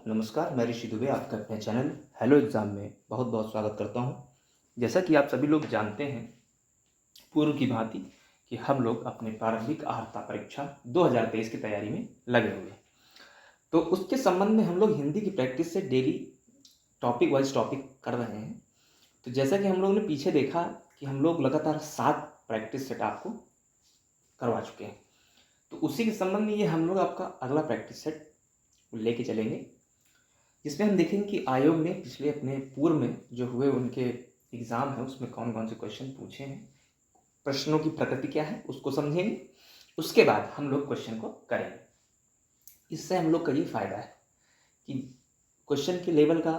नमस्कार, मैं ऋषि दुबे आपका अपने चैनल हेलो एग्ज़ाम में बहुत बहुत स्वागत करता हूं। जैसा कि आप सभी लोग जानते हैं, पूर्व की भांति कि हम लोग अपने प्रारंभिक अर्हता परीक्षा 2023 की तैयारी में लगे हुए हैं। तो उसके संबंध में हम लोग हिंदी की प्रैक्टिस से डेली टॉपिक वाइज टॉपिक कर रहे हैं। तो जैसा कि हम लोगों ने पीछे देखा कि हम लोग लगातार 7 प्रैक्टिस सेट आपको करवा चुके हैं। तो उसी के संबंध में ये हम लोग आपका अगला प्रैक्टिस सेट लेके चलेंगे, जिसमें हम देखेंगे कि आयोग ने पिछले अपने पूर्व में जो हुए उनके एग्ज़ाम है उसमें कौन कौन से क्वेश्चन पूछे हैं, प्रश्नों की प्रकृति क्या है उसको समझेंगे। उसके बाद हम लोग क्वेश्चन को करेंगे। इससे हम लोग का ये फ़ायदा है कि क्वेश्चन के लेवल का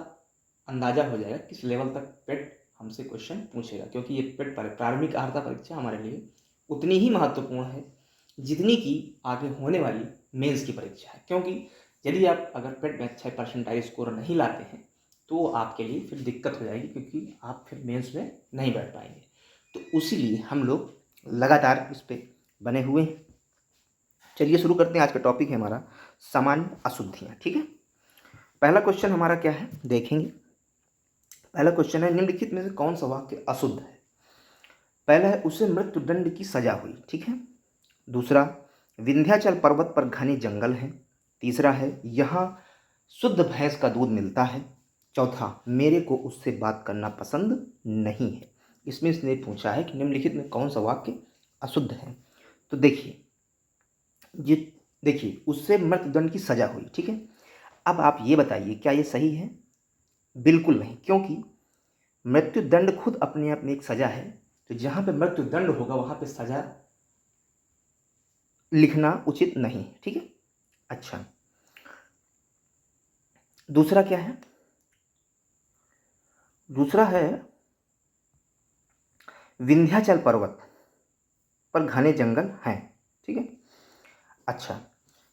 अंदाज़ा हो जाएगा किस लेवल तक पेट हमसे क्वेश्चन पूछेगा, क्योंकि ये पेट प्रारंभिक अर्हता परीक्षा हमारे लिए उतनी ही महत्वपूर्ण है जितनी कि आगे होने वाली मेंस की परीक्षा है। क्योंकि यदि आप अगर पेट में अच्छा परसेंटाइज स्कोर नहीं लाते हैं तो आपके लिए फिर दिक्कत हो जाएगी, क्योंकि आप फिर मेंस में नहीं बैठ पाएंगे। तो उसीलिए हम लोग लगातार इस पर बने हुए हैं। चलिए शुरू करते हैं। आज का टॉपिक है हमारा सामान्य अशुद्धियाँ। ठीक है, पहला क्वेश्चन हमारा क्या है देखेंगे। पहला क्वेश्चन है, निम्नलिखित में से कौन सा वाक्य अशुद्ध है। पहला है, उसे मृत्युदंड की सजा हुई। ठीक है। दूसरा, विंध्याचल पर्वत पर घने जंगल हैं। तीसरा है, यहाँ शुद्ध भैंस का दूध मिलता है। चौथा, मेरे को उससे बात करना पसंद नहीं है। इसमें इसने पूछा है कि निम्नलिखित में कौन सा वाक्य अशुद्ध है। तो देखिए, ये देखिए, उससे मृत्युदंड की सजा हुई। ठीक है, अब आप ये बताइए क्या ये सही है। बिल्कुल नहीं, क्योंकि मृत्युदंड खुद अपने आप में एक सजा है। तो जहाँ पे मृत्युदंड होगा वहाँ पे सजा लिखना उचित नहीं। ठीक है। अच्छा, दूसरा क्या है। दूसरा है, विंध्याचल पर्वत पर घने जंगल हैं। ठीक है। अच्छा,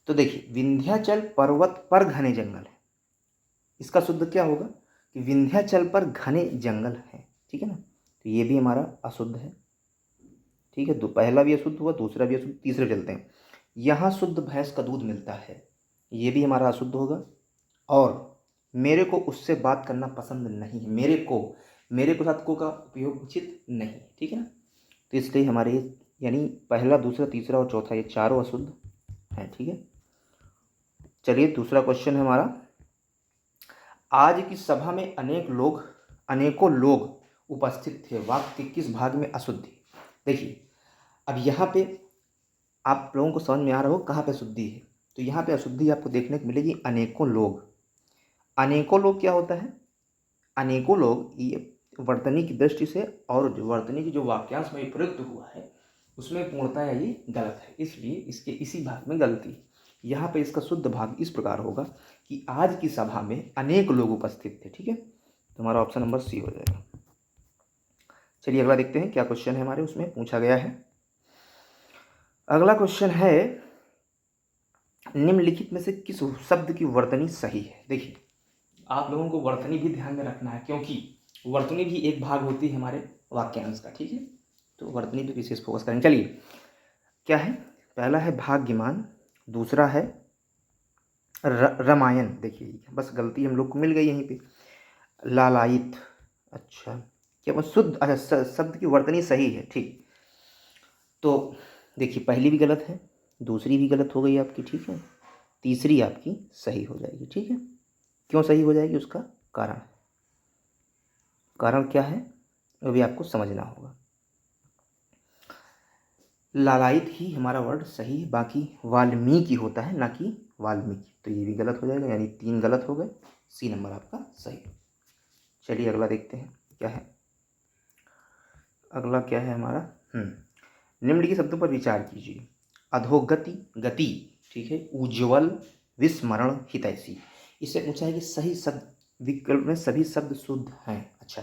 तो देखिए, विंध्याचल पर्वत पर घने जंगल है, इसका शुद्ध क्या होगा कि विंध्याचल पर घने जंगल हैं। ठीक है ना, तो ये भी हमारा अशुद्ध है। ठीक है, तो पहला भी अशुद्ध हुआ, दूसरा भी अशुद्ध। तीसरे चलते हैं, यहाँ शुद्ध भैंस का दूध मिलता है, ये भी हमारा अशुद्ध होगा। और मेरे को उससे बात करना पसंद नहीं है, मेरे को साथ को का उपयोग उचित नहीं है। ठीक है ना, तो इसलिए हमारे यानी पहला, दूसरा, तीसरा और चौथा ये चारों अशुद्ध हैं। ठीक है। चलिए, दूसरा क्वेश्चन है हमारा, आज की सभा में अनेकों लोग उपस्थित थे, वाक्य के किस भाग में अशुद्धि। देखिए, अब यहाँ पे आप लोगों को समझ में आ रहा हो कहाँ पे अशुद्धि है। तो यहाँ पे अशुद्धि आपको देखने को मिलेगी अनेकों लोग। अनेकों लोग क्या होता है, अनेकों लोग ये वर्तनी की दृष्टि से और जो वर्तनी की जो वाक्यांश में प्रयुक्त हुआ है उसमें पूर्णतः ये गलत है, इसलिए इसके इसी भाग में गलती है। यहाँ पे इसका शुद्ध भाग इस प्रकार होगा कि आज की सभा में अनेक लोग उपस्थित थे। ठीक है, तो हमारा ऑप्शन नंबर सी हो जाएगा। चलिए अगला देखते हैं क्या क्वेश्चन है हमारे उसमें पूछा गया है। अगला क्वेश्चन है, निम्नलिखित में से किस शब्द की वर्तनी सही है। देखिए, आप लोगों को वर्तनी भी ध्यान में रखना है, क्योंकि वर्तनी भी एक भाग होती है हमारे वाक्यांश का। ठीक है, तो वर्तनी पे विशेष फोकस करेंगे। चलिए, क्या है, पहला है भाग्यमान, दूसरा है रामायण। देखिए, बस गलती हम लोग को मिल गई यहीं पे, लालायित। अच्छा, क्या बस शुद्ध, अच्छा शब्द की वर्तनी सही है। ठीक, तो देखिए, पहली भी गलत है, दूसरी भी गलत हो गई आपकी। ठीक है, तीसरी आपकी सही हो जाएगी। ठीक है, क्यों सही हो जाएगी उसका कारण, कारण क्या है वो भी आपको समझना होगा। लालायित ही हमारा वर्ड सही है, बाकी वाल्मीकि होता है ना कि वाल्मीकि, तो ये भी गलत हो जाएगा, यानी 3 गलत हो गए, सी नंबर आपका सही। चलिए अगला देखते हैं क्या है। अगला क्या है हमारा, निम्नलिखित शब्दों पर विचार कीजिए। अधोगति, गति। ठीक है, उज्ज्वल, विस्मरण, हितैषी। इससे पूछा है कि सही शब्द विकल्प में सभी शब्द शुद्ध हैं। अच्छा,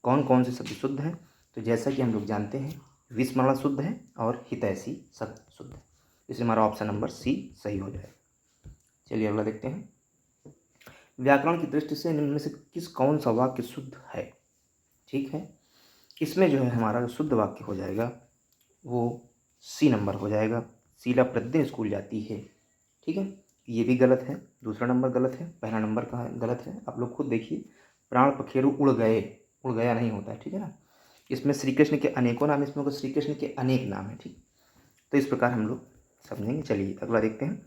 कौन कौन से शब्द शुद्ध हैं, तो जैसा कि हम लोग जानते हैं विस्मरण शुद्ध है और हितैषी शब्द शुद्ध है, इसलिए हमारा ऑप्शन नंबर सी सही हो जाएगा। चलिए अगला देखते हैं, व्याकरण की दृष्टि से निम्न में से कौन सा वाक्य शुद्ध है। ठीक है, इसमें जो है हमारा जो शुद्ध वाक्य हो जाएगा वो सी नंबर हो जाएगा, शीला प्रतिदिन स्कूल जाती है। ठीक है, ये भी गलत है, दूसरा नंबर गलत है, पहला नंबर कहाँ गलत है, आप लोग खुद देखिए। प्राण पखेरु उड़ गए, उड़ गया नहीं होता है, ठीक है ना। इसमें श्री कृष्ण के अनेकों नाम, इसमें श्री कृष्ण के अनेक नाम है, ठीक। तो इस प्रकार हम लोग समझेंगे। चलिए अगला देखते हैं।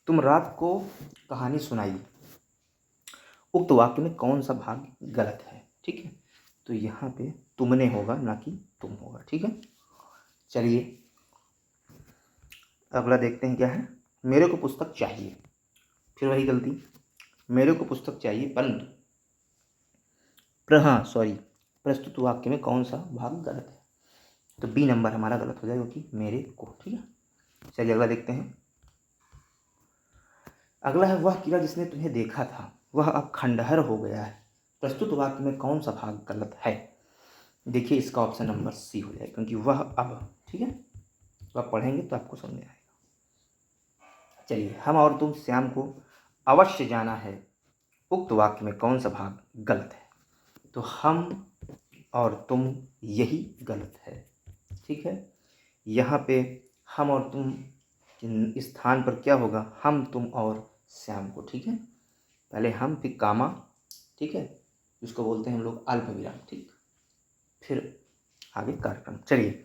तुम रात को कहानी सुनाई, उक्त वाक्य में कौन सा भाग गलत है, ठीक है। तो यहाँ पे तुमने होगा, ना कि तुम होगा, ठीक है। चलिए अगला देखते हैं क्या है। मेरे को पुस्तक चाहिए, फिर वही गलती, मेरे को पुस्तक चाहिए परंतु प्रस्तुत वाक्य में कौन सा भाग गलत है। तो बी नंबर हमारा गलत हो जाएगा, क्योंकि मेरे को, ठीक है। चलिए अगला देखते हैं। अगला है, वह किला जिसने तुम्हें देखा था वह अब खंडहर हो गया है, प्रस्तुत वाक्य में कौन सा भाग गलत है। देखिए इसका ऑप्शन नंबर सी हो जाएगा, क्योंकि वह अब, ठीक है। तो आप पढ़ेंगे तो आपको समझ में आएगा। चलिए, हम और तुम श्याम को अवश्य जाना है, उक्त वाक्य में कौन सा भाग गलत है। तो हम और तुम, यही गलत है, ठीक है। यहाँ पे हम और तुम स्थान पर क्या होगा, हम तुम और श्याम को, ठीक है। पहले हम, फिर कामा, ठीक है, जिसको बोलते हैं हम लोग अल्प विराम, ठीक। फिर आगे कार्यक्रम। चलिए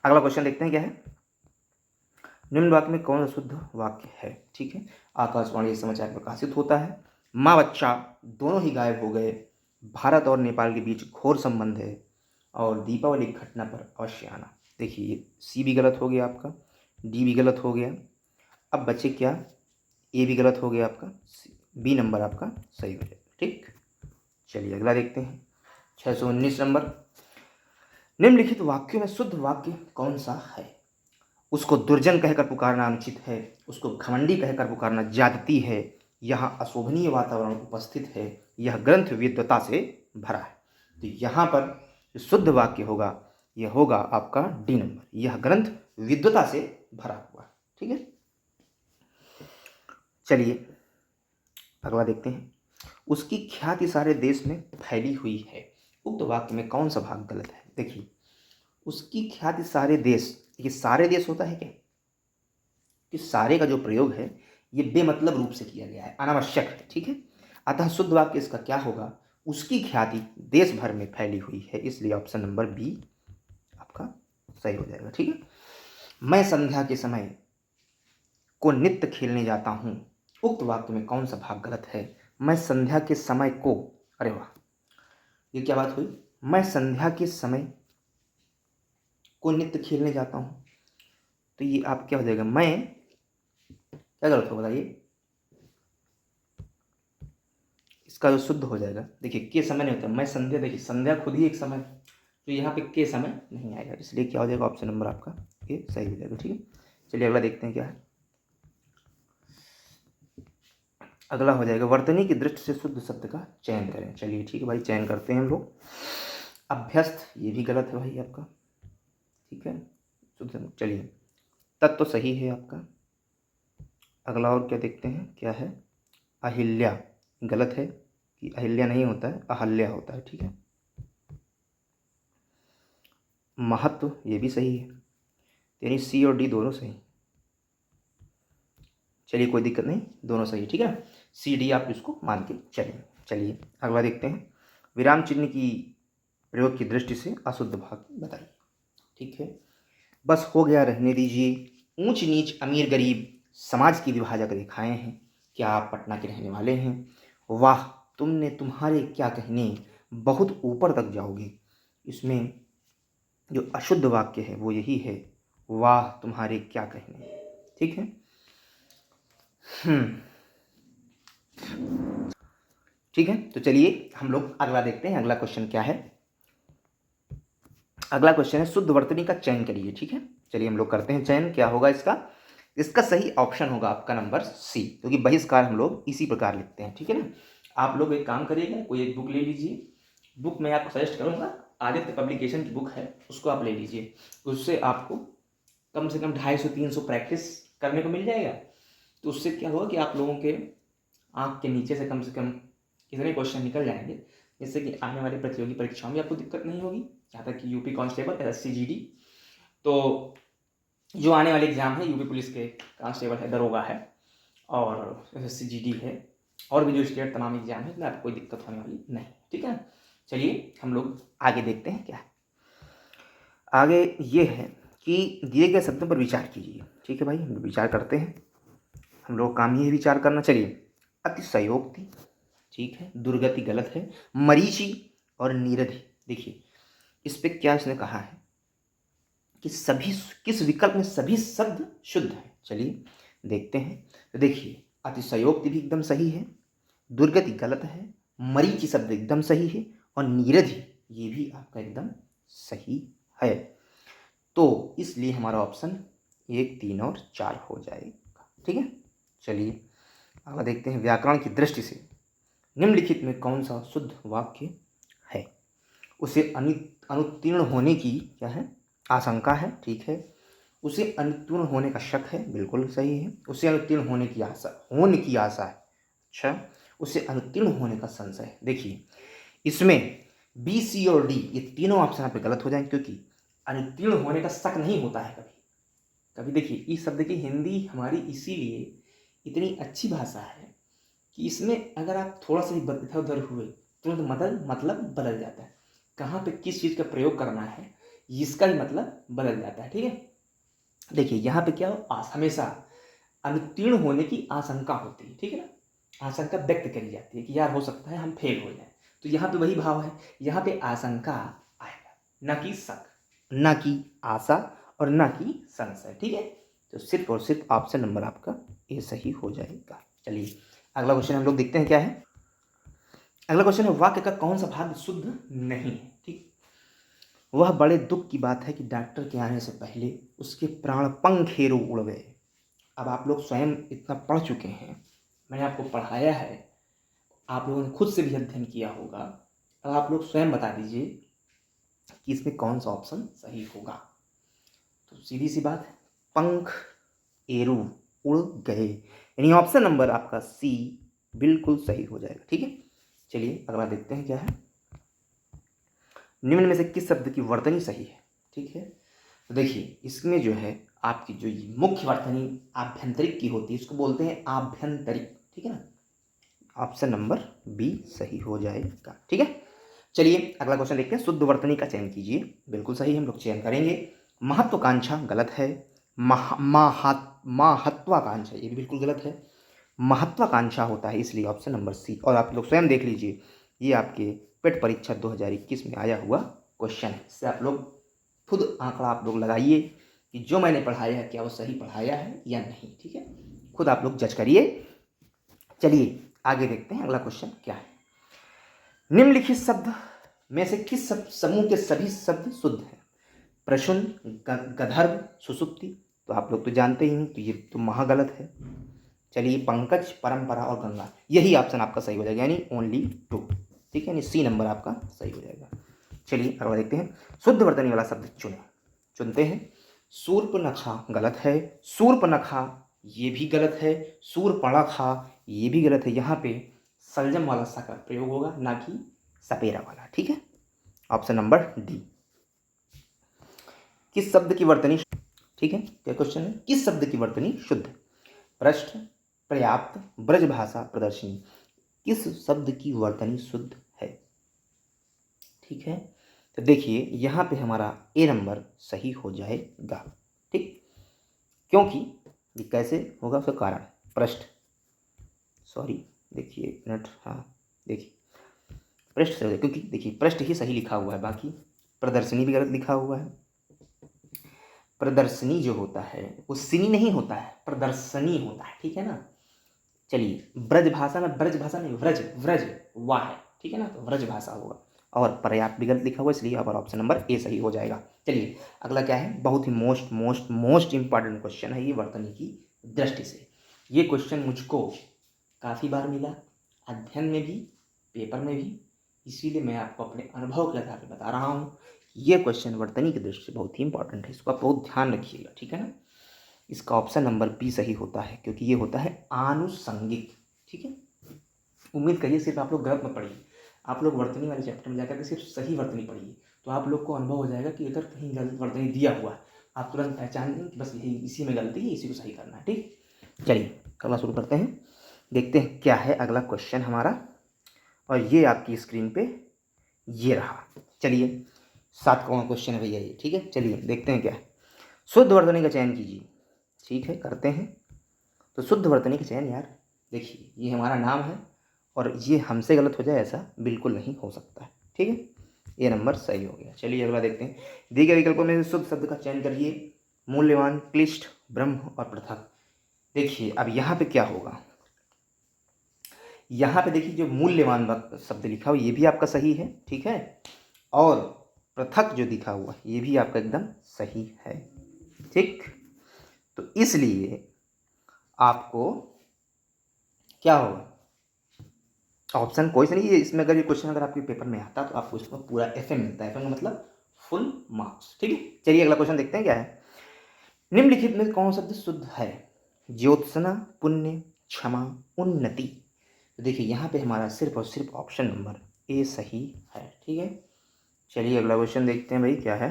अगला क्वेश्चन देखते हैं क्या है। निम्न वाक्य में कौन शुद्ध वाक्य है, ठीक है। आकाशवाणी समाचार प्रकाशित होता है, माँ बच्चा दोनों ही गायब हो गए, भारत और नेपाल के बीच घोर संबंध है, और दीपावली की घटना पर अवश्य आना। देखिए सी भी गलत हो गया आपका, डी भी गलत हो गया। अब बचे क्या, ए भी गलत हो गया आपका, बी नंबर आपका सही हो जाएगा, ठीक। चलिए अगला देखते हैं। 619 नंबर। निम्नलिखित वाक्यों में शुद्ध वाक्य कौन सा है। उसको दुर्जन कहकर पुकारना अनुचित है, उसको घमंडी कहकर पुकारना ज्यादती है, यहाँ अशोभनीय वातावरण उपस्थित है, यह ग्रंथ विद्वता से भरा है। तो यहाँ पर जो शुद्ध वाक्य होगा यह होगा आपका डी नंबर, यह ग्रंथ विद्वता से भरा हुआ, ठीक है। चलिए अगला देखते हैं। उसकी ख्याति सारे देश में फैली हुई है, उक्त वाक्य में कौन सा भाग गलत है। देखिए उसकी ख्याति सारे देश, ये सारे देश होता है क्या, कि सारे का जो प्रयोग है ये बेमतलब रूप से किया गया है, अनावश्यक है, ठीक है। अतः शुद्ध वाक्य इसका क्या होगा, उसकी ख्याति देश भर में फैली हुई है, इसलिए ऑप्शन नंबर बी आपका सही हो जाएगा, ठीक है। मैं संध्या के समय को नित्य खेलने जाता हूँ, उक्त वाक्य में कौन सा भाग गलत है। मैं संध्या के समय को, अरे वाह ये क्या बात हुई, मैं संध्या के समय को नित्य खेलने जाता हूँ, तो ये आप क्या हो जाएगा, मैं क्या गलत होगा बताइए। इसका जो शुद्ध हो जाएगा, देखिए के समय नहीं होता, मैं संध्या, देखिए संध्या खुद ही एक समय, तो यहाँ पे के समय नहीं आएगा, इसलिए क्या हो जाएगा ऑप्शन नंबर आपका ये सही हो जाएगा, ठीक है। चलिए अगला देखते हैं क्या है। अगला हो जाएगा, वर्तनी की दृष्टि से शुद्ध शब्द का चयन करें। चलिए ठीक है भाई, चयन करते हैं हम लोग। अभ्यस्त, ये भी गलत है भाई आपका, ठीक है। शुद्ध, चलिए तत् तो सही है आपका। अगला और क्या देखते हैं क्या है। अहिल्या गलत है, कि अहिल्या नहीं होता है, अहल्या होता है, ठीक है। महत्व ये भी सही है, यानी सी और डी दोनों सही। चलिए कोई दिक्कत नहीं, दोनों सही, ठीक है। सी डी आप इसको मान के चलिए। चलिए अगला देखते हैं। विराम चिन्ह की प्रयोग की दृष्टि से अशुद्ध भाग बताइए, ठीक है। बस हो गया, रहने दीजिए। ऊंच नीच अमीर गरीब समाज की विभाजक रेखाएं हैं, क्या आप पटना के रहने वाले हैं। वाह तुमने, तुम्हारे क्या कहने, बहुत ऊपर तक जाओगे। इसमें जो अशुद्ध वाक्य है वो यही है, वाह तुम्हारे क्या कहने, ठीक है। ठीक है, तो चलिए हम लोग अगला देखते हैं। अगला क्वेश्चन क्या है। अगला क्वेश्चन है, शुद्ध वर्तनी का चयन करिए, ठीक है। चलिए हम लोग करते हैं चयन, क्या होगा इसका। इसका सही ऑप्शन होगा आपका नंबर सी, क्योंकि बहिष्कार हम लोग इसी प्रकार लिखते हैं, ठीक है ना। आप लोग एक काम करिएगा, कोई एक बुक ले लीजिए। बुक मैं आपको सजेस्ट करूँगा, आदित्य पब्लिकेशन की बुक है, उसको आप ले लीजिए। उससे आपको कम से कम 250-300 प्रैक्टिस करने को मिल जाएगा। तो उससे क्या होगा कि आप लोगों के आँख के नीचे से कम इतने क्वेश्चन निकल जाएंगे, जिससे कि आने वाली प्रतियोगी परीक्षाओं में आपको दिक्कत नहीं होगी। यहाँ तक कि यूपी कांस्टेबल, एसएससी जीडी, तो जो आने वाले एग्जाम है यूपी पुलिस के कांस्टेबल है, दरोगा है, और SSC है और भी जो स्टेट तमाम एग्जाम है, इसमें आपको कोई दिक्कत होने वाली नहीं, ठीक है। चलिए हम लोग आगे देखते हैं क्या है। आगे ये है कि दिए गए शब्दों पर विचार कीजिए, ठीक है भाई। हम लोग विचार करते हैं, हम लोग काम ये है विचार करना। चलिए, अतिशयोक्ति, ठीक है, दुर्गति गलत है, मरीचि और नीरधि। देखिए इस पे क्या इसने कहा है कि सभी किस विकल्प में सभी शब्द शुद्ध हैं। चलिए देखते हैं। तो देखिए अतिशयोक्ति भी एकदम सही है, दुर्गति गलत है, मरीचि शब्द एकदम सही है और नीरधि ये भी आपका एकदम सही है। तो इसलिए हमारा ऑप्शन 1, 3 और 4 हो जाएगा, ठीक है। चलिए अगला देखते हैं। व्याकरण की दृष्टि से निम्नलिखित में कौन सा शुद्ध वाक्य है। उसे अनुत्तीर्ण होने की क्या है, आशंका है, ठीक है। उसे अनुत्तीर्ण होने का शक है, बिल्कुल सही है। उसे अनुत्तीर्ण होने की आशा है, अच्छा। उसे अनुत्तीर्ण होने का संशय है। देखिए इसमें बी, सी और डी ये तीनों ऑप्शन यहाँ पे गलत हो जाएंगे, क्योंकि अनुत्तीर्ण होने का शक नहीं होता है कभी कभी। देखिए इस शब्द की हिंदी हमारी इसीलिए इतनी अच्छी भाषा है कि इसमें अगर आप थोड़ा सा भी इधर उधर हुए तुरंत मतलब बदल जाता है। कहाँ पे किस चीज़ का प्रयोग करना है इसका भी मतलब बदल जाता है, ठीक है। देखिए यहाँ पे क्या हो, हमेशा अनुत्तीर्ण होने की आशंका होती है, ठीक है ना। आशंका व्यक्त करी जाती है कि यार हो सकता है हम फेल हो जाए, तो यहाँ पे वही भाव है। यहाँ पे आशंका आएगा, ना कि शक, ना कि आशा और ना कि संशय, ठीक है। तो सिर्फ और सिर्फ ऑप्शन नंबर आपका ए सही हो जाएगा। चलिए अगला क्वेश्चन हम लोग देखते हैं क्या है। अगला क्वेश्चन है, वाक्य का कौन सा भाग शुद्ध नहीं है, ठीक। वह बड़े दुख की बात है कि डॉक्टर के आने से पहले उसके प्राण पंखेरु उड़ गए। अब आप लोग स्वयं इतना पढ़ चुके हैं, मैंने आपको पढ़ाया है, आप लोगों ने खुद से भी अध्ययन किया होगा। अब आप लोग स्वयं बता दीजिए कि इसमें कौन सा ऑप्शन सही होगा। तो सीधी सी बात है, पंख एरू उड़ गए, यानी ऑप्शन नंबर आपका सी बिल्कुल सही हो जाएगा, ठीक है। चलिए अगला देखते हैं क्या है। निम्न में से किस शब्द की वर्तनी सही है, ठीक है। तो देखिए इसमें जो है आपकी जो मुख्य वर्तनी आभ्यंतरिक की होती है, इसको बोलते हैं आभ्यंतरिक, ठीक है ना। ऑप्शन नंबर बी सही हो जाएगा, ठीक है। चलिए अगला क्वेश्चन देखते हैं। शुद्ध वर्तनी का चयन कीजिए, बिल्कुल सही हम लोग चयन करेंगे। महत्वाकांक्षा गलत है, महत्वाकांक्षा ये भी बिल्कुल गलत है। महत्वाकांक्षा होता है इसलिए ऑप्शन नंबर सी। और आप लोग स्वयं देख लीजिए, ये आपके पेट परीक्षा 2021 में आया हुआ क्वेश्चन है। इससे आप लोग खुद आंकड़ा आप लोग लगाइए कि जो मैंने पढ़ाया है क्या वो सही पढ़ाया है या नहीं, ठीक है। खुद आप लोग जज करिए। चलिए आगे देखते हैं अगला क्वेश्चन क्या है। निम्नलिखित शब्द में से किस समूह के सभी शब्द शुद्ध हैं। प्रशुन, गंधर्व, सुसुप्ति, तो आप लोग तो जानते ही हैं, तो ये तो महागलत है। चलिए पंकज, परंपरा और गंगा, यही ऑप्शन आपका सही हो जाएगा, यानी ओनली 2, ठीक है, यानी सी नंबर आपका सही हो जाएगा। चलिए अगला देखते हैं। शुद्ध वर्तनी वाला शब्द चुनते हैं। शूर्पणखा गलत है, शूर्पणखा ये भी गलत है, शूर्पणखा ये भी गलत है। यहाँ पे सलजम वाला सा का प्रयोग होगा, ना कि सपेरा वाला, ठीक है। Option number D. किस शब्द की वर्तनी, ठीक है, क्या क्वेश्चन है, किस शब्द की वर्तनी शुद्ध। पृष्ठ, पर्याप्त, ब्रजभाषा, प्रदर्शनी, किस शब्द की वर्तनी शुद्ध है, ठीक है। तो देखिए यहाँ पे हमारा ए नंबर सही हो जाएगा, ठीक। क्योंकि ये कैसे होगा, उसका कारण पृष्ठ, सॉरी देखिए एक मिनट, हाँ देखिए पृष्ठ से, क्योंकि देखिए पृष्ठ ही सही लिखा हुआ है, बाकी प्रदर्शनी भी गलत लिखा हुआ है। प्रदर्शनी जो होता है वो सिनी नहीं होता है, प्रदर्शनी होता है, ठीक है ना। चलिए ब्रज भाषा में, ब्रज भाषा नहीं, व्रज व्रज वाह है, ठीक है ना, तो व्रज भाषा होगा। और पर्याप्त भी गलत लिखा हुआ है, इसलिए अब ऑप्शन नंबर ए सही हो जाएगा। चलिए अगला क्या है, बहुत ही मोस्ट इंपॉर्टेंट क्वेश्चन है ये वर्तनी की दृष्टि से। ये क्वेश्चन मुझको काफ़ी बार मिला, अध्ययन में भी, पेपर में भी, इसीलिए मैं आपको अपने अनुभव के आधार पर बता रहा हूँ। ये क्वेश्चन वर्तनी की दृष्टि से बहुत ही इंपॉर्टेंट है, इसको आप बहुत ध्यान रखिएगा, ठीक है ना। इसका ऑप्शन नंबर बी सही होता है, क्योंकि ये होता है आनुषंगिक, ठीक है। उम्मीद करिए सिर्फ आप लोग गलत मत पढ़िए, आप लोग वर्तनी वाले चैप्टर में जाकर के सिर्फ सही वर्तनी पढ़िए, तो आप लोग को अनुभव हो जाएगा कि अगर कहीं गलत वर्तनी दिया हुआ है आप तुरंत पहचान लेंगे कि बस यही इसी में गलती है, इसी को सही करना है, ठीक। चलिए अगला शुरू करते हैं, देखते हैं क्या है अगला क्वेश्चन हमारा। और ये आपकी स्क्रीन पे ये रहा। चलिए 7वां क्वेश्चन है भैया ये, ठीक है। चलिए देखते हैं क्या है। शुद्ध वर्तनी का चयन कीजिए। ठीक है, करते हैं। तो शुद्ध वर्तनी का चयन, यार देखिए ये हमारा नाम है और ये हमसे गलत हो जाए ऐसा बिल्कुल नहीं हो सकता है, ठीक है। ये नंबर सही हो गया। चलिए अगला देखते हैं। दिए गए विकल्पों में से शुद्ध शब्द का चयन करिए। मूल्यवान, क्लिष्ट, ब्रह्म और पृथक। देखिए अब यहाँ पे क्या होगा, यहाँ पे देखिए जो मूल्यवान शब्द लिखा हुआ ये भी आपका सही है, ठीक है। और पृथक जो लिखा हुआ ये भी आपका एकदम सही है, ठीक। तो इसलिए आपको क्या होगा, ऑप्शन कोई से नहीं है इसमें। अगर ये क्वेश्चन अगर आपके पेपर में आता तो आपको इसमें पूरा FM मिलता है। FM का मतलब फुल मार्क्स, ठीक है। चलिए अगला क्वेश्चन देखते हैं क्या है। निम्नलिखित में कौन शब्द शुद्ध है। ज्योत्सना, पुण्य, क्षमा, उन्नति। तो देखिए यहाँ पे हमारा सिर्फ और सिर्फ ऑप्शन नंबर ए सही है, ठीक है। चलिए अगला क्वेश्चन देखते हैं भाई क्या है।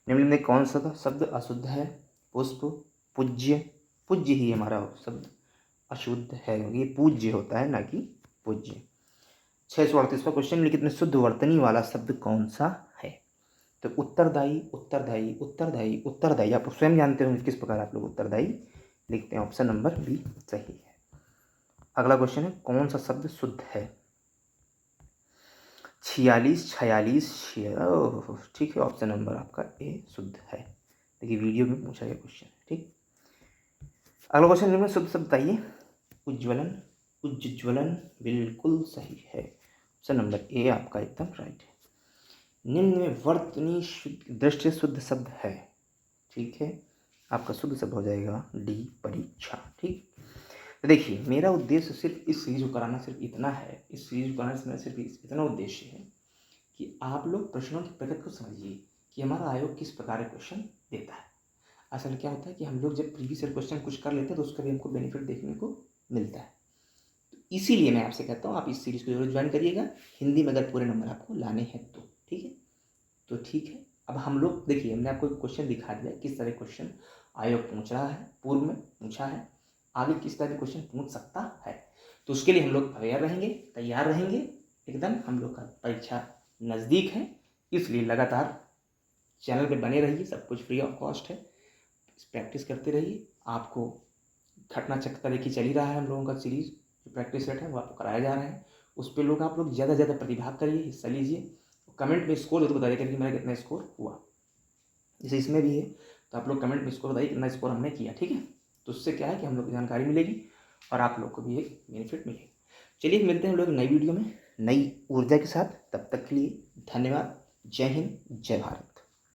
निम्नलिखित में कौन सा शब्द अशुद्ध है। पुष्प, पूज्य। पूज्य ही हमारा शब्द अशुद्ध है क्योंकि ये पूज्य होता है ना कि पूज्य। 638वां क्वेश्चन, निम्नलिखित में शुद्ध वर्तनी वाला शब्द कौन सा है। तो उत्तरदायी, उत्तरदायी, उत्तरदायी, उत्तरदायी। आप स्वयं जानते होंगे किस प्रकार आप लोग उत्तरदायी लिखते हैं। ऑप्शन नंबर बी सही है। अगला क्वेश्चन है, कौन सा शब्द शुद्ध है। 46, 46, ठीक है। ऑप्शन नंबर आपका ए शुद्ध है। देखिए वीडियो में पूछा गया क्वेश्चन, ठीक। अगला क्वेश्चन में शुद्ध शब्द बताइए। उज्ज्वलन, उज्ज्वलन बिल्कुल सही है। ऑप्शन नंबर ए आपका एकदम राइट है। निम्न में वर्तनी दृष्टि शुद्ध शब्द है, ठीक है। आपका शुद्ध शब्द हो जाएगा डी, परीक्षा, ठीक। तो देखिए मेरा उद्देश्य सिर्फ इस सीरीज को कराना सिर्फ इतना है, इस सीरीज को कराने से मेरा सिर्फ इतना उद्देश्य है कि आप लोग प्रश्नों की प्रकृति को समझिए कि हमारा आयोग किस प्रकार के क्वेश्चन देता है। असल क्या होता है कि हम लोग जब प्रीवियस ईयर क्वेश्चन कुछ कर लेते हैं तो उसका भी हमको बेनिफिट देखने को मिलता है। तो इसीलिए मैं आपसे कहता हूँ आप इस सीरीज को जरूर ज्वाइन करिएगा। हिंदी में अगर पूरे नंबर आपको लाने हैं तो, ठीक है। तो ठीक है, अब हम लोग देखिए हमने आपको क्वेश्चन दिखा दिया किस तरह क्वेश्चन आयोग पूछ रहा है, पूर्व में पूछा है, आगे किस तरह के क्वेश्चन पूछ सकता है। तो उसके लिए हम लोग अवेयर रहेंगे, तैयार रहेंगे एकदम। हम लोग का परीक्षा नज़दीक है, इसलिए लगातार चैनल पे बने रहिए। सब कुछ फ्री ऑफ कॉस्ट है, प्रैक्टिस करते रहिए। आपको घटना चक्र का देखिए चल ही रहा है, हम लोगों का सीरीज जो प्रैक्टिस सेट है वो आपको कराया जा रहा है। उस पर लोग आप लोग ज़्यादा से ज़्यादा प्रतिभाग करिए, हिस्सा लीजिए। कमेंट में स्कोर जरूर बताइए कि मेरा कितना स्कोर हुआ। जैसे इसमें भी है तो आप लोग कमेंट में स्कोर बताइए कितना स्कोर हमने किया, ठीक है। तो उससे क्या है कि हम लोग को जानकारी मिलेगी और आप लोग को भी एक बेनिफिट मिलेगा। चलिए मिलते हैं हम लोग नई वीडियो में नई ऊर्जा के साथ। तब तक के लिए धन्यवाद। जय हिंद, जय भारत।